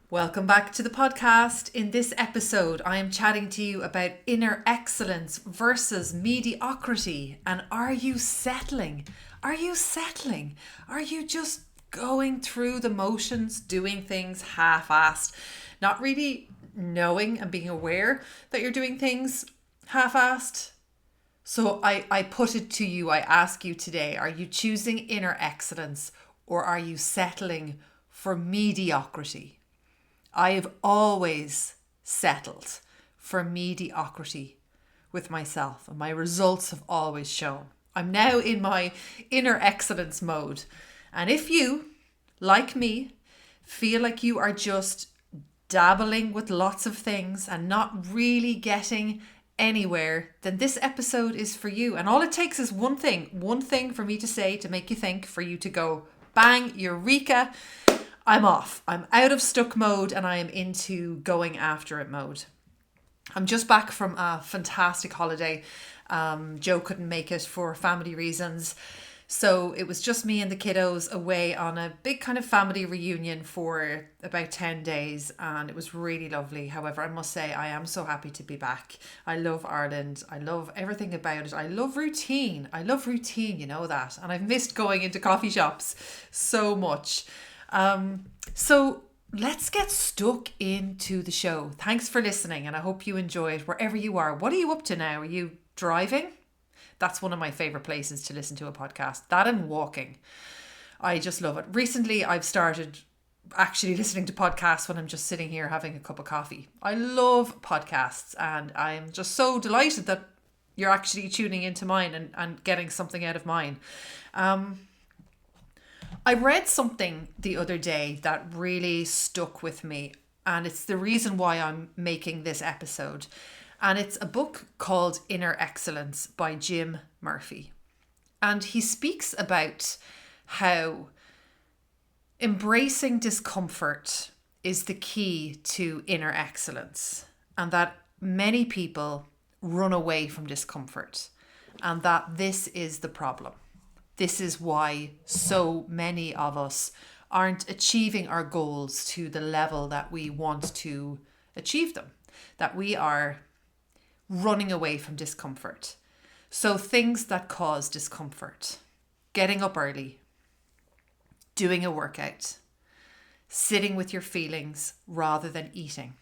Welcome back to the podcast. In this episode, I am chatting to you about inner excellence versus mediocrity. And are you settling? Are you settling? Are you just going through the motions, doing things half-assed, not really knowing and being aware that you're doing things half-assed? So I put it to you, I ask you today, are you choosing inner excellence or are you settling for mediocrity? I have always settled for mediocrity with myself, and my results have always shown. I'm now in my inner excellence mode. And if you, like me, feel like you are just dabbling with lots of things and not really getting anywhere, then this episode is for you. And all it takes is one thing for me to say to make you think, for you to go, bang, eureka, I'm off. I'm out of stuck mode and I am into going after it mode. I'm just back from a fantastic holiday. Joe couldn't make it for family reasons. So it was just me and the kiddos away on a big kind of family reunion for about 10 days. And it was really lovely. However, I must say, I am so happy to be back. I love Ireland. I love everything about it. I love routine. You know that. And I've missed going into coffee shops so much. So let's get stuck into the show. Thanks for listening and I hope you enjoy it wherever you are. What are you up to now? Are you driving? That's one of my favorite places to listen to a podcast. That and walking. I just love it. Recently, I've started actually listening to podcasts when I'm just sitting here having a cup of coffee. I love podcasts and I'm just so delighted that you're actually tuning into mine and getting something out of mine. I read something the other day that really stuck with me, and it's the reason why I'm making this episode. And it's a book called Inner Excellence by Jim Murphy. And he speaks about how embracing discomfort is the key to inner excellence, and that many people run away from discomfort, and that this is the problem. This is why so many of us aren't achieving our goals to the level that we want to achieve them, that we are running away from discomfort. So things that cause discomfort: getting up early, doing a workout, sitting with your feelings rather than eating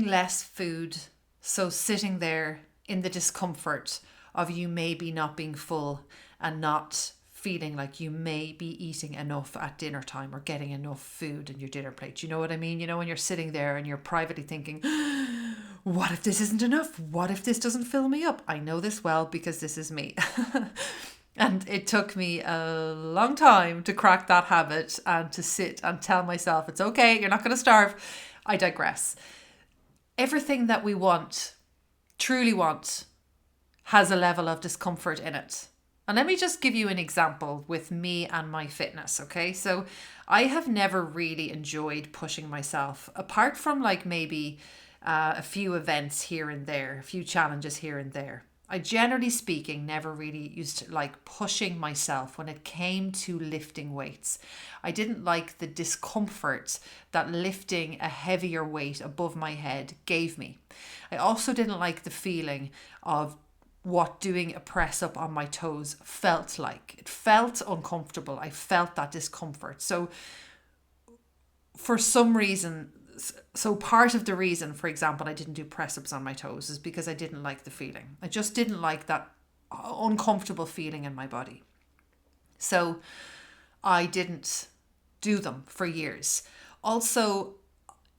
less food, so sitting there in the discomfort of you maybe not being full and not feeling like you may be eating enough at dinner time or getting enough food in your dinner plate. You know what I mean? You know, when you're sitting there and you're privately thinking, what if this isn't enough? What if this doesn't fill me up? I know this well because this is me. And it took me a long time to crack that habit and to sit and tell myself, it's okay, you're not going to starve. I digress. Everything that we want, truly want, has a level of discomfort in it. And let me just give you an example with me and my fitness, okay? So I have never really enjoyed pushing myself, apart from like maybe a few events here and there, a few challenges here and there. I generally speaking never really used to like pushing myself when it came to lifting weights. I didn't like the discomfort that lifting a heavier weight above my head gave me. I also didn't like the feeling of what doing a press up on my toes felt like. It felt uncomfortable. I felt that discomfort. So for some reason, so part of the reason, for example, I didn't do press ups on my toes is because I didn't like the feeling. I just didn't like that uncomfortable feeling in my body. So I didn't do them for years. Also,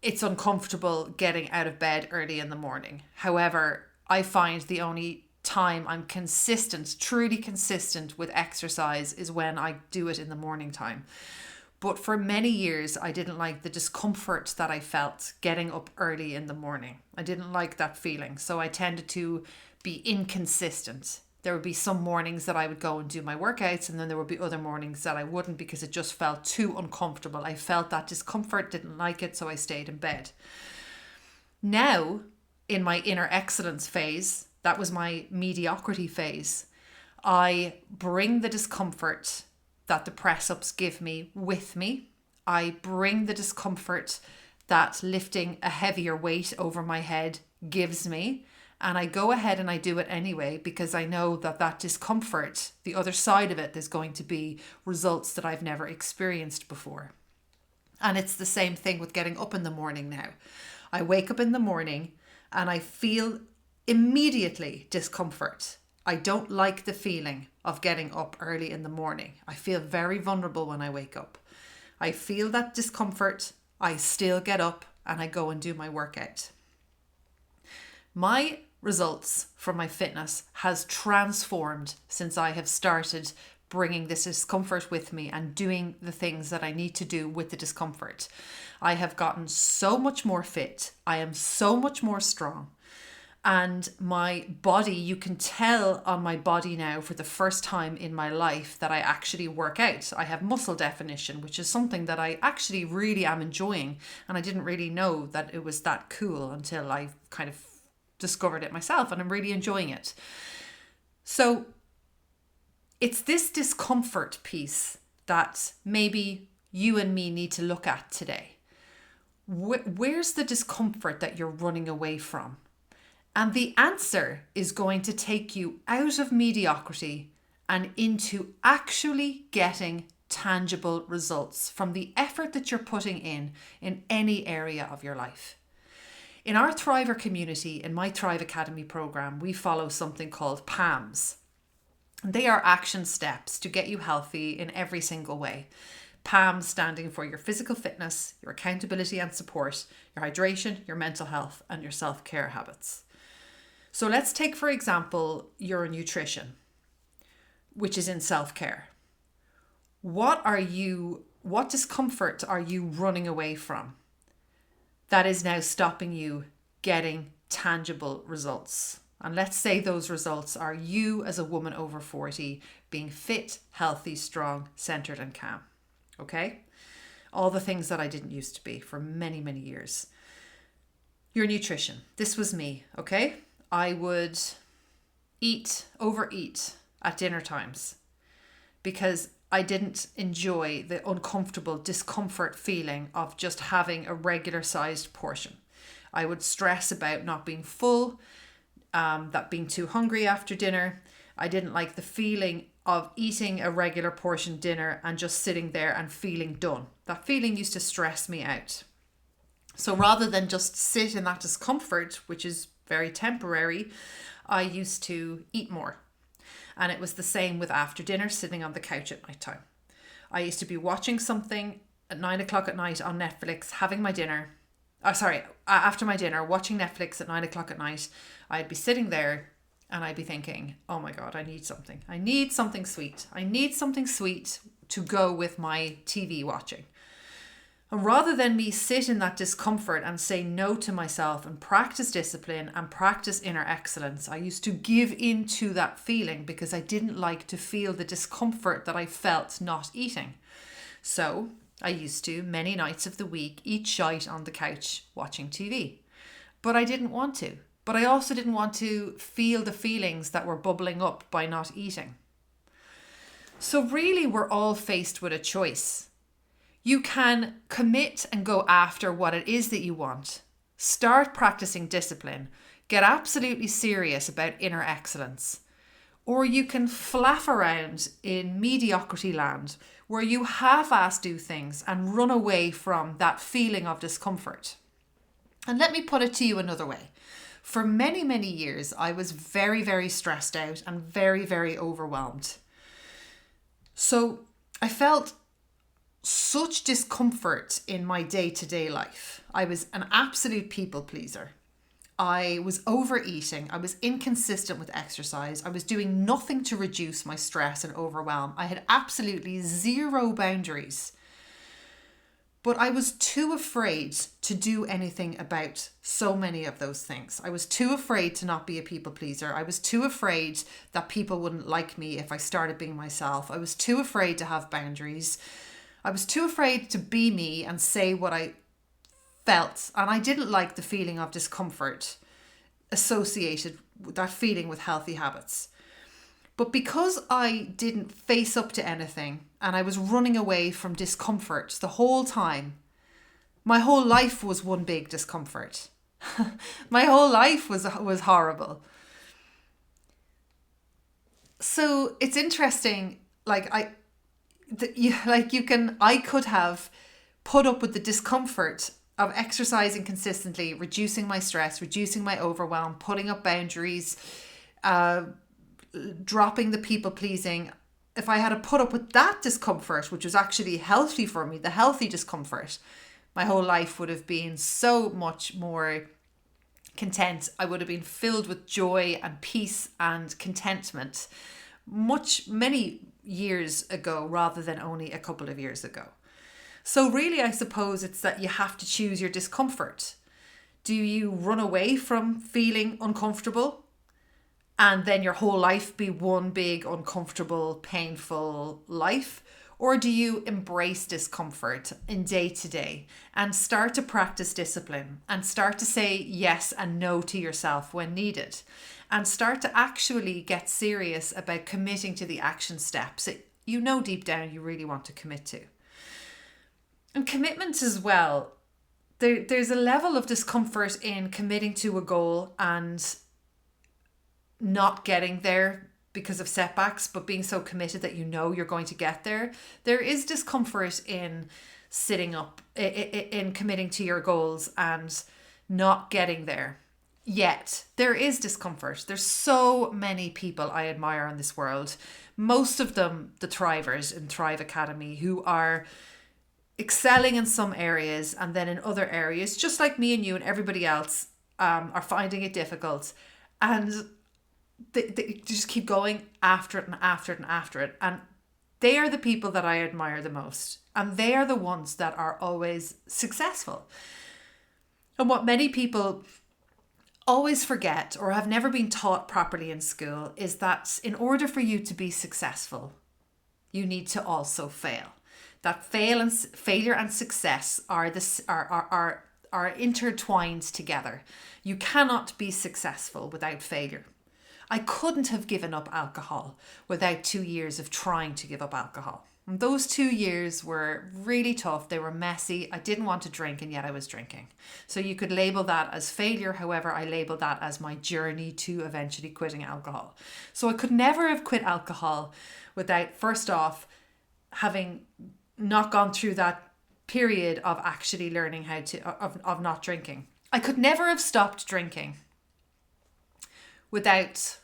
it's uncomfortable getting out of bed early in the morning. However, I find the only time I'm consistent, truly consistent with exercise is when I do it in the morning time. But for many years, I didn't like the discomfort that I felt getting up early in the morning. I didn't like that feeling. So I tended to be inconsistent. There would be some mornings that I would go and do my workouts, and then there would be other mornings that I wouldn't because it just felt too uncomfortable. I felt that discomfort, didn't like it, so I stayed in bed. Now, in my inner excellence phase, that was my mediocrity phase, I bring the discomfort that the press ups give me with me. I bring the discomfort that lifting a heavier weight over my head gives me. And I go ahead and I do it anyway, because I know that that discomfort, the other side of it, there's going to be results that I've never experienced before. And it's the same thing with getting up in the morning now. I wake up in the morning and I feel immediately discomfort. I don't like the feeling of getting up early in the morning. I feel very vulnerable when I wake up. I feel that discomfort. I still get up and I go and do my workout. My results from my fitness has transformed since I have started bringing this discomfort with me and doing the things that I need to do with the discomfort. I have gotten so much more fit. I am so much more strong. And my body, you can tell on my body now for the first time in my life that I actually work out. I have muscle definition, which is something that I actually really am enjoying. And I didn't really know that it was that cool until I kind of discovered it myself, and I'm really enjoying it. So it's this discomfort piece that maybe you and me need to look at today. Where's the discomfort that you're running away from? And the answer is going to take you out of mediocrity and into actually getting tangible results from the effort that you're putting in any area of your life. In our Thriver community, in my Thrive Academy program, we follow something called PAMS. They are action steps to get you healthy in every single way. PAMS standing for your physical fitness, your accountability and support, your hydration, your mental health, and your self-care habits. So let's take, for example, your nutrition, which is in self-care. What discomfort are you running away from that is now stopping you getting tangible results? And let's say those results are you as a woman over 40 being fit, healthy, strong, centered and calm. Okay? All the things that I didn't used to be for many, many years. Your nutrition. This was me, okay? I would overeat at dinner times because I didn't enjoy the uncomfortable discomfort feeling of just having a regular sized portion. I would stress about not being full, that being too hungry after dinner. I didn't like the feeling of eating a regular portion dinner and just sitting there and feeling done. That feeling used to stress me out. So rather than just sit in that discomfort, which is very temporary, I used to eat more. And it was the same with after dinner, sitting on the couch at night time. I used to be watching something at 9 o'clock at night on Netflix, having my dinner. After my dinner, watching Netflix at 9 o'clock at night. I'd be sitting there and I'd be thinking, oh my God, I need something. I need something sweet. I need something sweet to go with my TV watching. And rather than me sit in that discomfort and say no to myself and practice discipline and practice inner excellence, I used to give into that feeling because I didn't like to feel the discomfort that I felt not eating. So I used to, many nights of the week, eat shite on the couch watching TV. But I didn't want to. But I also didn't want to feel the feelings that were bubbling up by not eating. So really, we're all faced with a choice. You can commit and go after what it is that you want. Start practicing discipline. Get absolutely serious about inner excellence. Or you can flaff around in mediocrity land where you half-ass do things and run away from that feeling of discomfort. And let me put it to you another way. For many, many years, I was very, very stressed out and very, very overwhelmed. So I felt such discomfort in my day-to-day life. I was an absolute people pleaser. I was overeating. I was inconsistent with exercise. I was doing nothing to reduce my stress and overwhelm. I had absolutely zero boundaries. But I was too afraid to do anything about so many of those things. I was too afraid to not be a people pleaser. I was too afraid that people wouldn't like me if I started being myself. I was too afraid to have boundaries. I was too afraid to be me and say what I felt. And I didn't like the feeling of discomfort associated with that feeling with healthy habits. But because I didn't face up to anything and I was running away from discomfort the whole time. My whole life was one big discomfort. My whole life was horrible. So it's interesting, I could have put up with the discomfort of exercising consistently, reducing my stress, reducing my overwhelm, putting up boundaries, dropping the people pleasing. If I had to put up with that discomfort, which was actually healthy for me, the healthy discomfort, my whole life would have been so much more content. I would have been filled with joy and peace and contentment many years ago rather than only a couple of years ago. So really, I suppose it's that you have to choose your discomfort. Do you run away from feeling uncomfortable and then your whole life be one big uncomfortable, painful life? Or do you embrace discomfort in day to day and start to practice discipline and start to say yes and no to yourself when needed and start to actually get serious about committing to the action steps that you know deep down you really want to commit to? And commitment as well. There's a level of discomfort in committing to a goal and not getting there because of setbacks, but being so committed that you know you're going to get there. There is discomfort in sitting up, in committing to your goals and not getting there. Yet, there is discomfort. There's so many people I admire in this world. Most of them, the thrivers in Thrive Academy, who are excelling in some areas and then in other areas, just like me and you and everybody else, are finding it difficult. And they just keep going after it and after it and after it. And they are the people that I admire the most. And they are the ones that are always successful. And what many people always forget or have never been taught properly in school is that in order for you to be successful, you need to also fail. That failure and success are intertwined together. You cannot be successful without failure. I couldn't have given up alcohol without 2 years of trying to give up alcohol. And those 2 years were really tough. They were messy. I didn't want to drink, and yet I was drinking. So you could label that as failure. However, I label that as my journey to eventually quitting alcohol. So I could never have quit alcohol without, first off, having not gone through that period of actually learning how to, of not drinking. I could never have stopped drinking without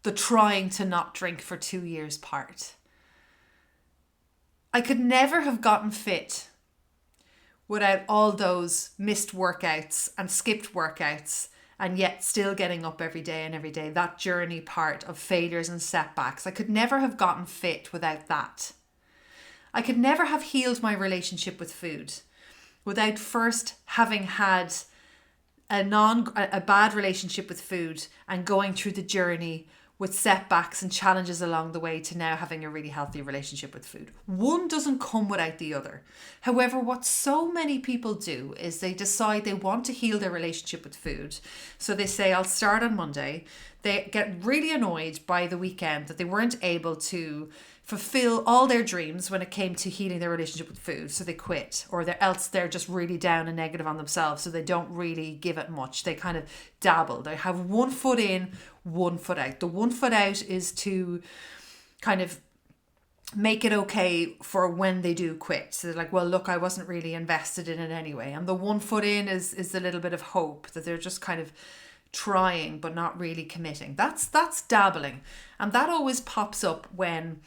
the trying to not drink for 2 years part. I could never have gotten fit without all those missed workouts and skipped workouts and yet still getting up every day, that journey part of failures and setbacks. I could never have gotten fit without that. I could never have healed my relationship with food without first having had a bad relationship with food and going through the journey with setbacks and challenges along the way to now having a really healthy relationship with food. One doesn't come without the other. However, what so many people do is they decide they want to heal their relationship with food. So they say, I'll start on Monday. They get really annoyed by the weekend that they weren't able to fulfill all their dreams when it came to healing their relationship with food. So they quit, or else they're just really down and negative on themselves. So they don't really give it much. They kind of dabble. They have 1 foot in, 1 foot out. The 1 foot out is to kind of make it okay for when they do quit. So they're like, well, look, I wasn't really invested in it anyway. And the 1 foot in is a little bit of hope that they're just kind of trying but not really committing. That's dabbling. And that always pops up when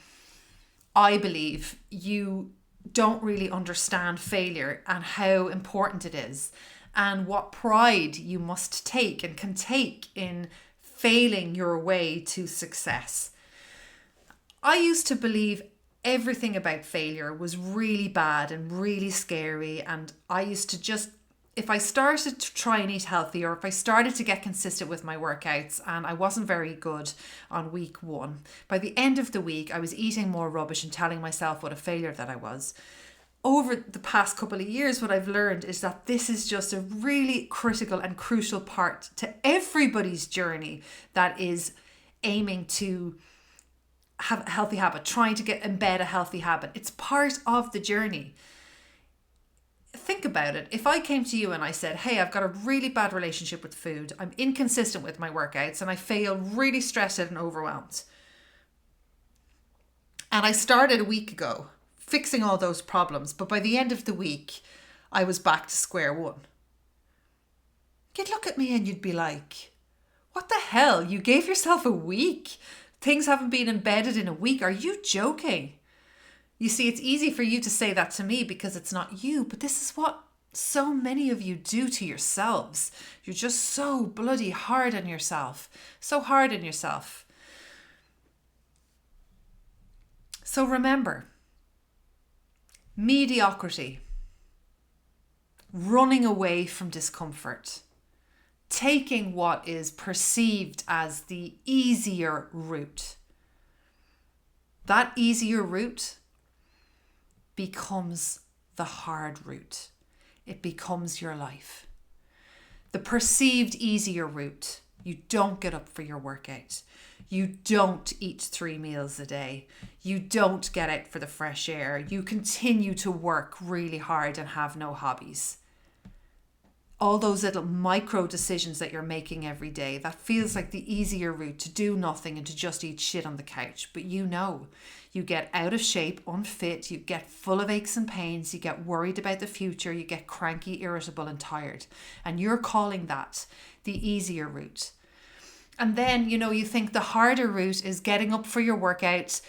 I believe you don't really understand failure and how important it is and what pride you must take and can take in failing your way to success. I used to believe everything about failure was really bad and really scary, and I used to just, if I started to try and eat healthy, or if I started to get consistent with my workouts and I wasn't very good on week 1, by the end of the week, I was eating more rubbish and telling myself what a failure that I was. Over the past couple of years, what I've learned is that this is just a really critical and crucial part to everybody's journey that is aiming to have a healthy habit, trying to embed a healthy habit. It's part of the journey. Think about it. If I came to you and I said, hey, I've got a really bad relationship with food, I'm inconsistent with my workouts, and I feel really stressed and overwhelmed. And I started a week ago fixing all those problems, but by the end of the week, I was back to square one. You'd look at me and you'd be like, what the hell? You gave yourself a week? Things haven't been embedded in a week. Are you joking? You see, it's easy for you to say that to me because it's not you, but this is what so many of you do to yourselves. You're just so bloody hard on yourself. So hard on yourself. So remember, mediocrity, running away from discomfort, taking what is perceived as the easier route. That easier route becomes the hard route. It becomes your life. The perceived easier route, you don't get up for your workout. You don't eat 3 meals a day. You don't get out for the fresh air. You continue to work really hard and have no hobbies. All those little micro decisions that you're making every day, that feels like the easier route, to do nothing and to just eat shit on the couch. But you get out of shape, unfit, you get full of aches and pains, you get worried about the future, you get cranky, irritable and tired. And you're calling that the easier route. And then, you think the harder route is getting up for your workouts,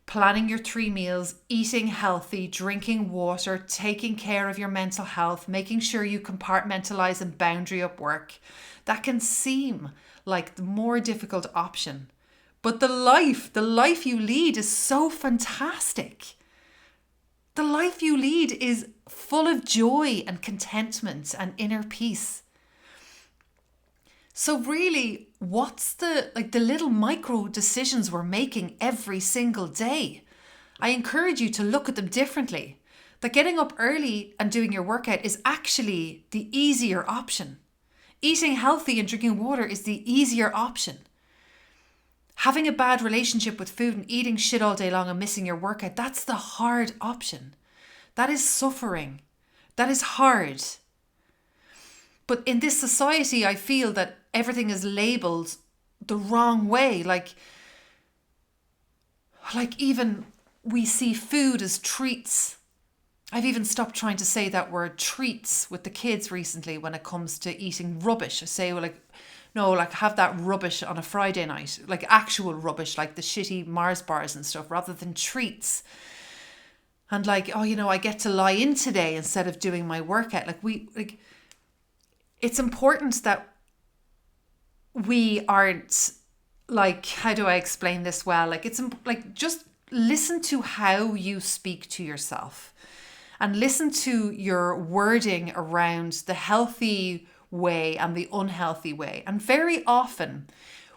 planning your 3 meals, eating healthy, drinking water, taking care of your mental health, making sure you compartmentalize and boundary up work. That can seem like the more difficult option. But the life you lead is so fantastic. The life you lead is full of joy and contentment and inner peace. So really, what's the little micro decisions we're making every single day? I encourage you to look at them differently. That getting up early and doing your workout is actually the easier option. Eating healthy and drinking water is the easier option. Having a bad relationship with food and eating shit all day long and missing your workout, that's the hard option. That is suffering. That is hard. But in this society, I feel that everything is labelled the wrong way. Like even we see food as treats. I've even stopped trying to say that word treats with the kids recently when it comes to eating rubbish. I say, have that rubbish on a Friday night, like actual rubbish, like the shitty Mars bars and stuff, rather than treats. And I get to lie in today instead of doing my workout. It's important that we aren't how do I explain this well? It's just listen to how you speak to yourself and listen to your wording around the healthy way and the unhealthy way. And very often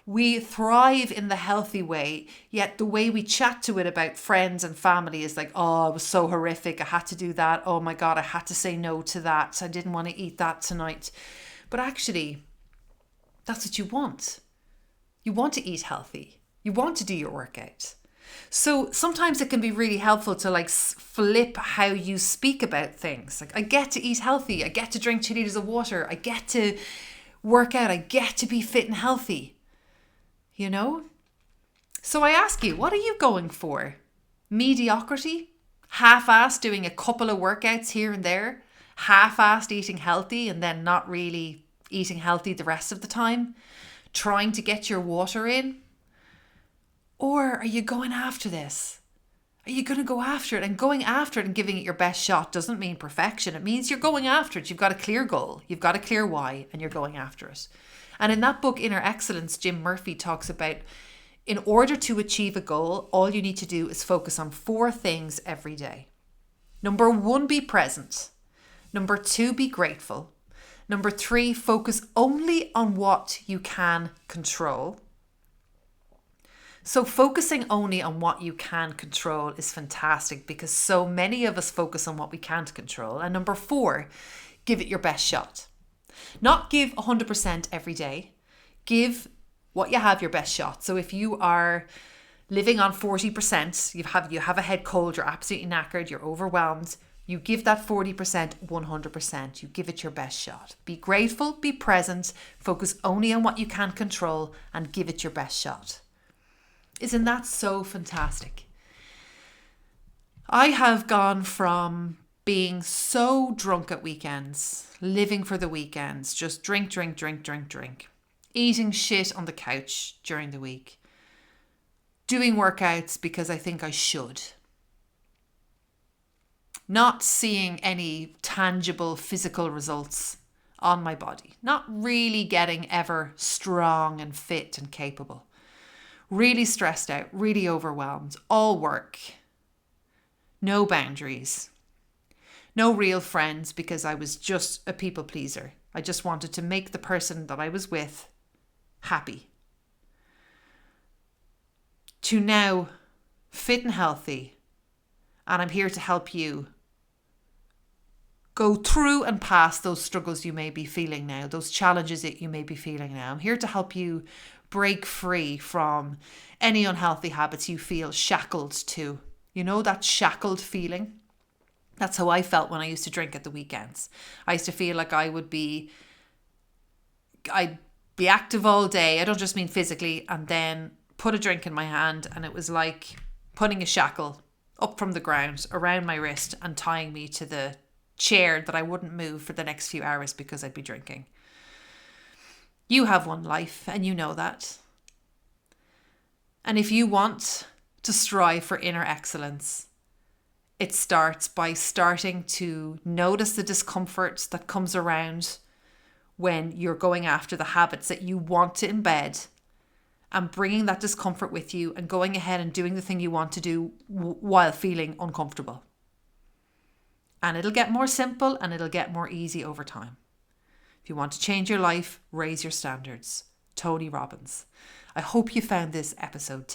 we thrive in the healthy way, yet the way we chat to it about friends and family is like, oh, it was so horrific. I had to do that. Oh my God, I had to say no to that. I didn't want to eat that tonight. But actually, that's what you want. You want to eat healthy. You want to do your workout. So sometimes it can be really helpful to flip how you speak about things. I get to eat healthy. I get to drink 2 liters of water. I get to work out. I get to be fit and healthy. So I ask you, what are you going for? Mediocrity? Half-assed doing a couple of workouts here and there? Half-assed eating healthy and then not really eating healthy the rest of the time? Trying to get your water in? Or are you going after this? Are you going to go after it? And going after it and giving it your best shot doesn't mean perfection. It means you're going after it. You've got a clear goal. You've got a clear why, and you're going after it. And in that book, Inner Excellence, Jim Murphy talks about, in order to achieve a goal, all you need to do is focus on 4 things every day. Number 1, be present. Number 2, be grateful. Number 3, focus only on what you can control. So focusing only on what you can control is fantastic because so many of us focus on what we can't control. And number 4, give it your best shot. Not give 100% every day. Give what you have your best shot. So if you are living on 40%, you have a head cold, you're absolutely knackered, you're overwhelmed. You give that 40% 100%. You give it your best shot. Be grateful, be present, focus only on what you can control, and give it your best shot. Isn't that so fantastic? I have gone from being so drunk at weekends, living for the weekends, just drink, eating shit on the couch during the week, doing workouts because I think I should, not seeing any tangible physical results on my body, not really getting ever strong and fit and capable, really stressed out, really overwhelmed, all work, no boundaries, no real friends because I was just a people pleaser. I just wanted to make the person that I was with happy. To now fit and healthy, and I'm here to help you go through and past those struggles you may be feeling now, those challenges that you may be feeling now. I'm here to help you break free from any unhealthy habits you feel shackled to. You know that shackled feeling? That's how I felt when I used to drink at the weekends. I used to feel like I'd be active all day. I don't just mean physically, and then put a drink in my hand, and it was like putting a shackle up from the ground around my wrist and tying me to the chair that I wouldn't move for the next few hours because I'd be drinking. You have one life and you know that. And if you want to strive for inner excellence, it starts by starting to notice the discomfort that comes around when you're going after the habits that you want to embed, and bringing that discomfort with you and going ahead and doing the thing you want to do while feeling uncomfortable. And it'll get more simple and it'll get more easy over time. If you want to change your life, raise your standards. Tony Robbins. I hope you found this episode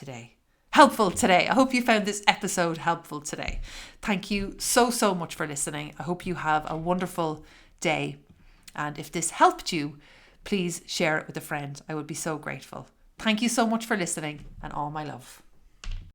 helpful today. I hope you found this episode helpful today. Thank you so much for listening. I hope you have a wonderful day. And if this helped you, please share it with a friend. I would be so grateful. Thank you so much for listening, and all my love.